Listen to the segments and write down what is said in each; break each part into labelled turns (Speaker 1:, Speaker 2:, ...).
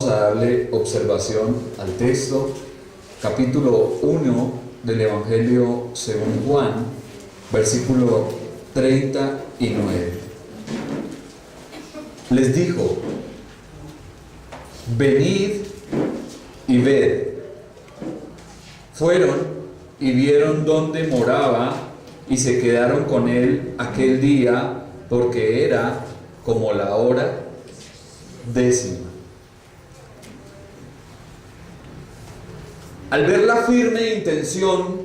Speaker 1: a darle observación al texto, capítulo 1 del Evangelio según Juan, versículo 39. Les dijo: venid y ved. Fueron y vieron dónde moraba y se quedaron con él aquel día, porque era como la hora 10. Al ver la firme intención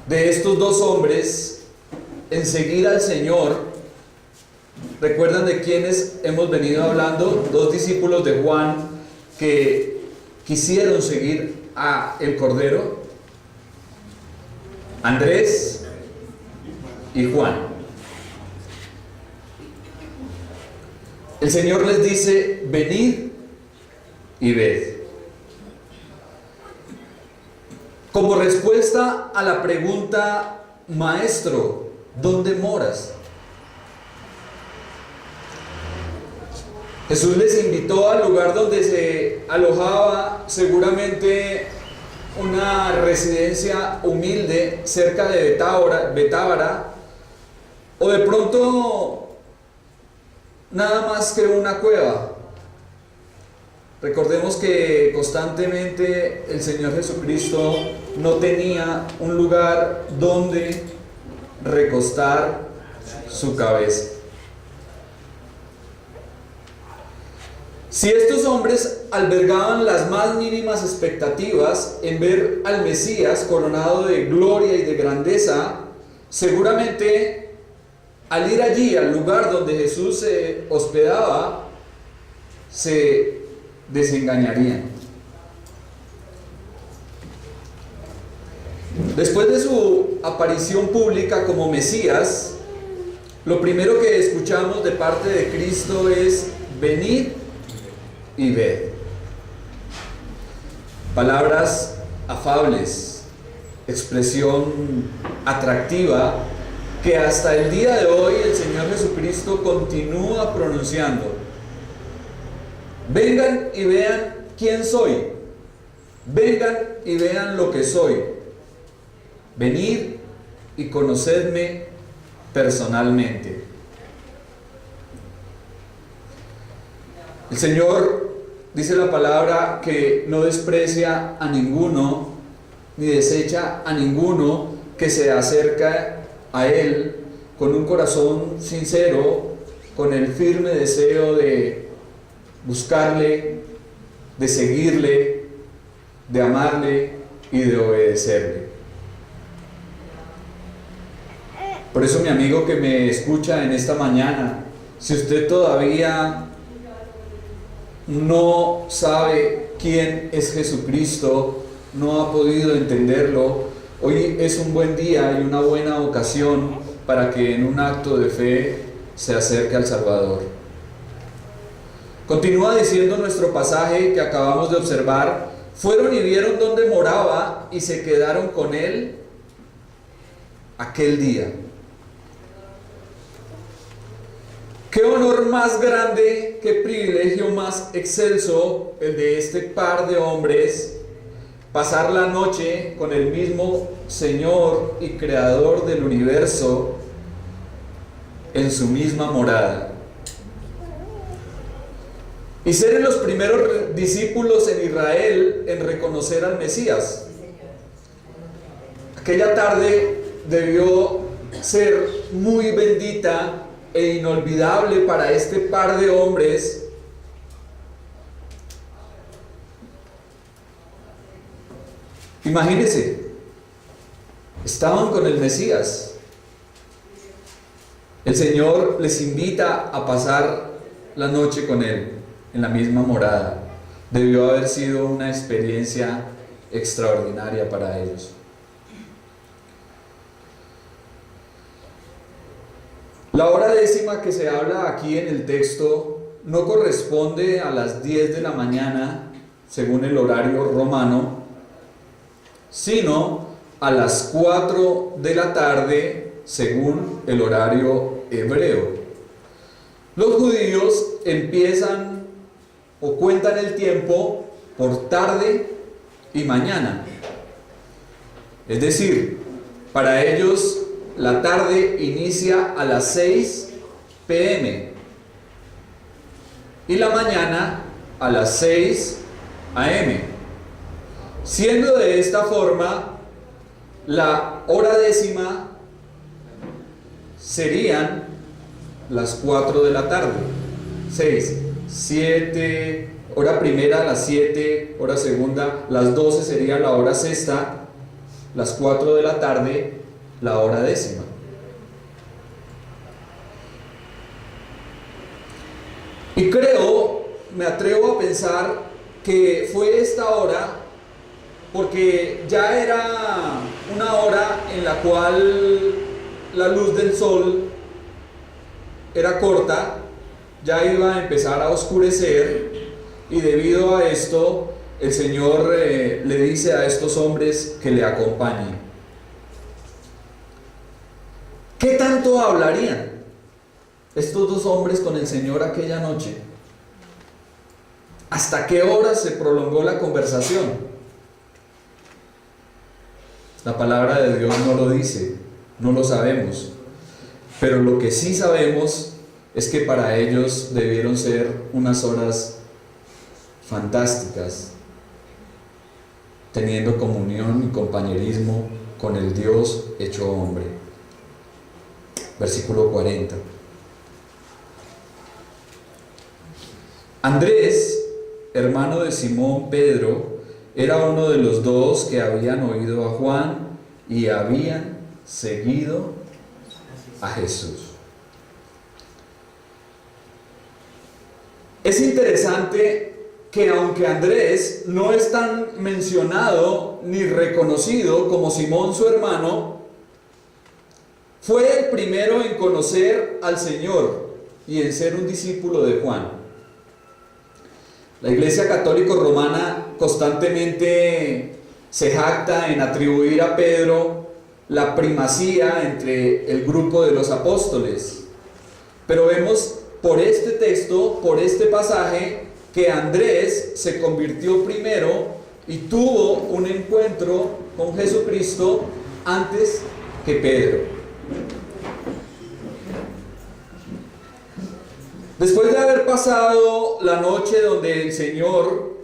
Speaker 1: de estos dos hombres en seguir al Señor, ¿recuerdan de quiénes hemos venido hablando? Dos discípulos de Juan que quisieron seguir a el Cordero: Andrés y Juan. El Señor les dice: venid y ved. Como respuesta a la pregunta: Maestro, ¿dónde moras? Jesús les invitó al lugar donde se alojaba seguramente una residencia humilde cerca de Betábara, o de pronto nada más que una cueva. Recordemos que constantemente el Señor Jesucristo no tenía un lugar donde recostar su cabeza. Si estos hombres albergaban las más mínimas expectativas en ver al Mesías coronado de gloria y de grandeza, seguramente al ir allí, al lugar donde Jesús se hospedaba, se desengañarían. Después de su aparición pública como Mesías, lo primero que escuchamos de parte de Cristo es: venid y ved. Palabras afables, expresión atractiva que hasta el día de hoy el Señor Jesucristo continúa pronunciando. Vengan y vean quién soy. Vengan y vean lo que soy. Venid y conocedme personalmente. El Señor dice la palabra que no desprecia a ninguno, ni desecha a ninguno que se acerca a Él con un corazón sincero, con el firme deseo de buscarle, de seguirle, de amarle y de obedecerle. Por eso, mi amigo que me escucha en esta mañana, si usted todavía no sabe quién es Jesucristo, no ha podido entenderlo, hoy es un buen día y una buena ocasión para que en un acto de fe se acerque al Salvador. Continúa diciendo nuestro pasaje que acabamos de observar: fueron y vieron dónde moraba y se quedaron con él aquel día. Qué honor más grande, qué privilegio más excelso el de este par de hombres, pasar la noche con el mismo Señor y Creador del universo en su misma morada. Y ser los primeros discípulos en Israel en reconocer al Mesías. Aquella tarde debió ser muy bendita e inolvidable para este par de hombres. Imagínense, estaban con el Mesías. El Señor les invita a pasar la noche con Él en la misma morada. Debió haber sido una experiencia extraordinaria para ellos. La hora 10 que se habla aquí en el texto no corresponde a las 10 de la mañana, según el horario romano, sino a las 4 de la tarde, según el horario hebreo. Los judíos empiezan o cuentan el tiempo por tarde y mañana. Es decir, para ellos la tarde inicia a las 6 p.m. y la mañana a las 6 a.m. Siendo de esta forma, la hora décima serían las 4 de la tarde. 6, 7, hora primera a las 7, hora segunda, las 12 sería la hora sexta, las 4 de la tarde, la hora décima. Y creo, me atrevo a pensar que fue esta hora porque ya era una hora en la cual la luz del sol era corta, ya iba a empezar a oscurecer, y debido a esto el Señor le dice a estos hombres que le acompañen. ¿Qué tanto hablarían estos dos hombres con el Señor aquella noche? ¿Hasta qué hora se prolongó la conversación? La palabra de Dios no lo dice, no lo sabemos, pero lo que sí sabemos es que para ellos debieron ser unas horas fantásticas, teniendo comunión y compañerismo con el Dios hecho hombre. Versículo 40. Andrés, hermano de Simón Pedro, era uno de los dos que habían oído a Juan y habían seguido a Jesús. Es interesante que aunque Andrés no es tan mencionado ni reconocido como Simón su hermano, fue el primero en conocer al Señor y en ser un discípulo de Juan. La Iglesia Católica Romana constantemente se jacta en atribuir a Pedro la primacía entre el grupo de los apóstoles, pero vemos por este texto, por este pasaje, que Andrés se convirtió primero y tuvo un encuentro con Jesucristo antes que Pedro. Después de haber pasado la noche donde el Señor,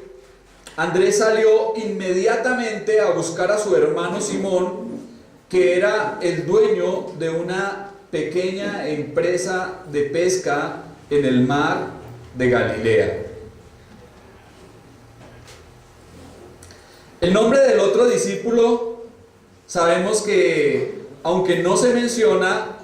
Speaker 1: Andrés salió inmediatamente a buscar a su hermano Simón, que era el dueño de una pequeña empresa de pesca en el mar de Galilea. El nombre del otro discípulo, sabemos que, aunque no se menciona,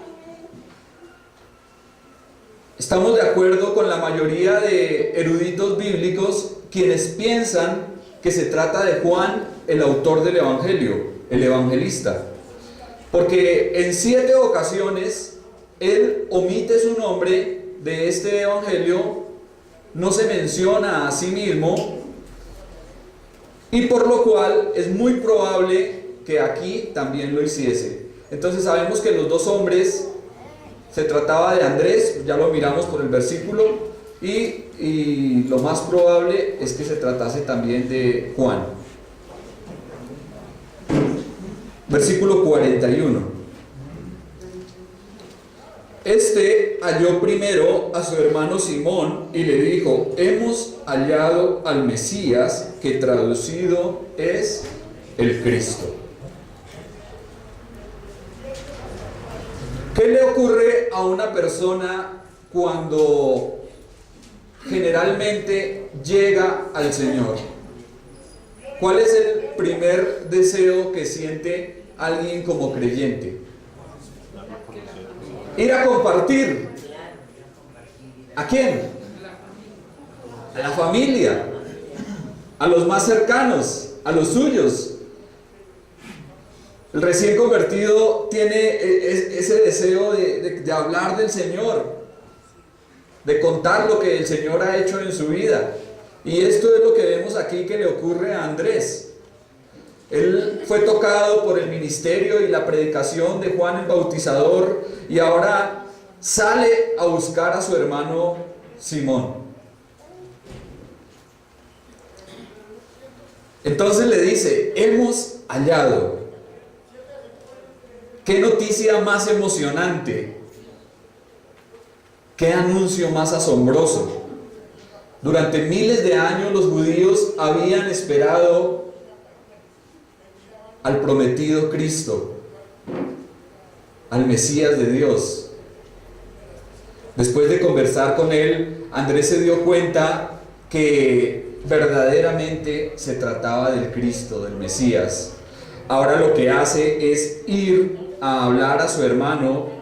Speaker 1: estamos de acuerdo con la mayoría de eruditos bíblicos quienes piensan que se trata de Juan, el autor del Evangelio, el evangelista, porque en 7 ocasiones él omite su nombre de este Evangelio, no se menciona a sí mismo, y por lo cual es muy probable que aquí también lo hiciese. Entonces sabemos que los dos hombres, se trataba de Andrés, ya lo miramos por el versículo, y lo más probable es que se tratase también de Juan. Versículo 41. Este halló primero a su hermano Simón y le dijo: hemos hallado al Mesías, que traducido es el Cristo. ¿Qué le ocurre a una persona cuando generalmente llega al Señor? ¿Cuál es el primer deseo que siente alguien como creyente? Ir a compartir. ¿A quién? A la familia, a los más cercanos, a los suyos. El recién convertido tiene ese deseo de hablar del Señor, de contar lo que el Señor ha hecho en su vida. Y esto es lo que vemos aquí que le ocurre a Andrés. Él fue tocado por el ministerio y la predicación de Juan el Bautizador y ahora sale a buscar a su hermano Simón. Entonces le dice, hemos hallado. ¿Qué noticia más emocionante? ¿Qué anuncio más asombroso? Durante miles de años los judíos habían esperado al prometido Cristo, al Mesías de Dios. Después de conversar con él, Andrés se dio cuenta que verdaderamente se trataba del Cristo, del Mesías. Ahora lo que hace es ir a hablar a su hermano,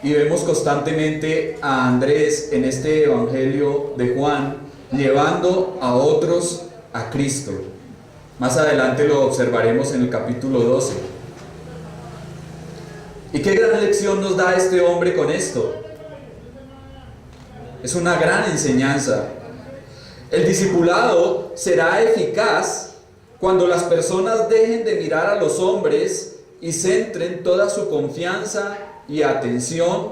Speaker 1: y vemos constantemente a Andrés en este Evangelio de Juan llevando a otros a Cristo. Más adelante lo observaremos en el capítulo 12. ¿Y qué gran lección nos da este hombre con esto? Es una gran enseñanza. El discipulado será eficaz cuando las personas dejen de mirar a los hombres y centren toda su confianza y atención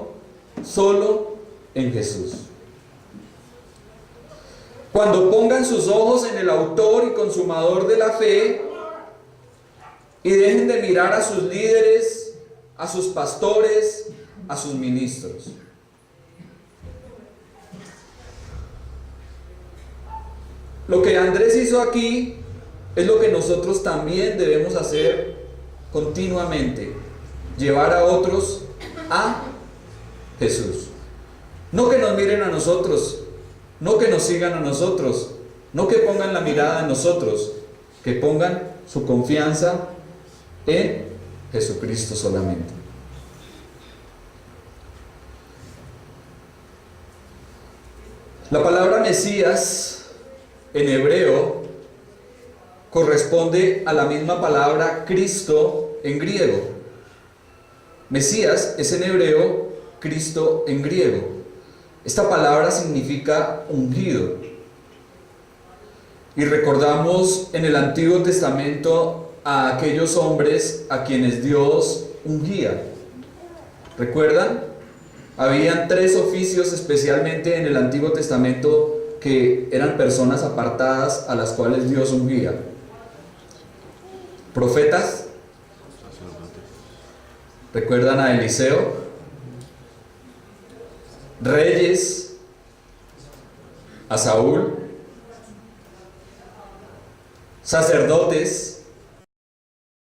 Speaker 1: solo en Jesús. Cuando pongan sus ojos en el autor y consumador de la fe y dejen de mirar a sus líderes, a sus pastores, a sus ministros. Lo que Andrés hizo aquí es lo que nosotros también debemos hacer continuamente: llevar a otros a Jesús. No que nos miren a nosotros, no que nos sigan a nosotros, no que pongan la mirada en nosotros, que pongan su confianza en Jesucristo solamente. La palabra Mesías en hebreo corresponde a la misma palabra Cristo en griego. Mesías es en hebreo, Cristo en griego. Esta palabra significa ungido. Y recordamos en el Antiguo Testamento a aquellos hombres a quienes Dios ungía. ¿Recuerdan? Habían 3 oficios especialmente en el Antiguo Testamento que eran personas apartadas a las cuales Dios ungía: profetas. ¿Recuerdan a Eliseo? Reyes, a Saúl, sacerdotes